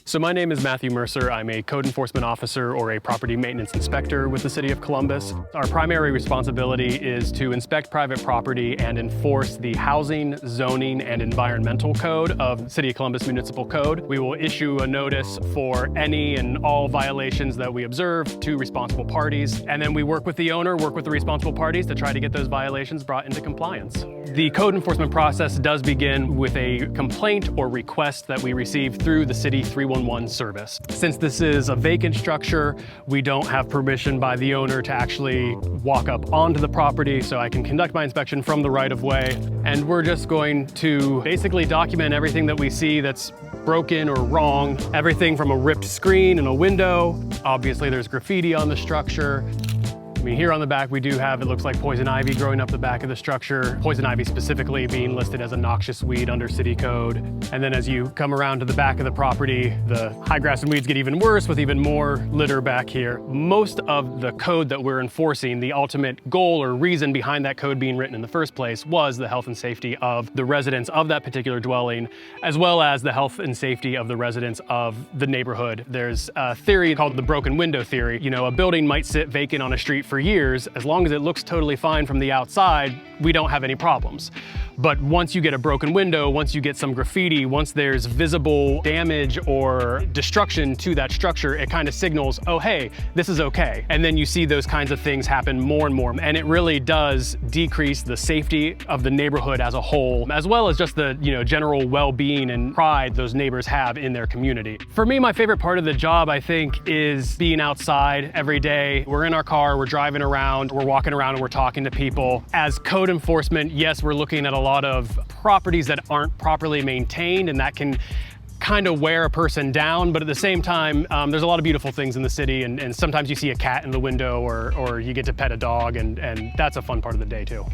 So my name is Matthew Mercer. I'm a code enforcement officer or a property maintenance inspector with the City of Columbus. Our primary responsibility is to inspect private property and enforce the housing, zoning, and environmental code of City of Columbus Municipal Code. We will issue a notice for any and all violations that we observe to responsible parties, and then we work with the owner, work with the responsible parties to try to get those violations brought into compliance. The code enforcement process does begin with a complaint or request that we receive through the City 311 service. Since this is a vacant structure, we don't have permission by the owner to actually walk up onto the property, so I can conduct my inspection from the right-of-way. And we're just going to basically document everything that we see that's broken or wrong. Everything from a ripped screen and a window. Obviously there's graffiti on the structure. I mean, here on the back, we do have, it looks like poison ivy growing up the back of the structure. Poison ivy specifically being listed as a noxious weed under city code. And then as you come around to the back of the property, the high grass and weeds get even worse with even more litter back here. Most of the code that we're enforcing, the ultimate goal or reason behind that code being written in the first place was the health and safety of the residents of that particular dwelling, as well as the health and safety of the residents of the neighborhood. There's a theory called the broken window theory. You know, a building might sit vacant on a street for years. As long as it looks totally fine from the outside, we don't have any problems. But once you get a broken window, once you get some graffiti, once there's visible damage or destruction to that structure, it kind of signals, oh, hey, this is okay. And then you see those kinds of things happen more and more. And it really does decrease the safety of the neighborhood as a whole, as well as just the, general well-being and pride those neighbors have in their community. For me, my favorite part of the job, I think, is being outside every day. We're in our car, we're driving around, we're walking around and we're talking to people. As code enforcement, yes, we're looking at a lot of properties that aren't properly maintained, and that can kind of wear a person down, but at the same time, there's a lot of beautiful things in the city, and sometimes you see a cat in the window or you get to pet a dog, and that's a fun part of the day too.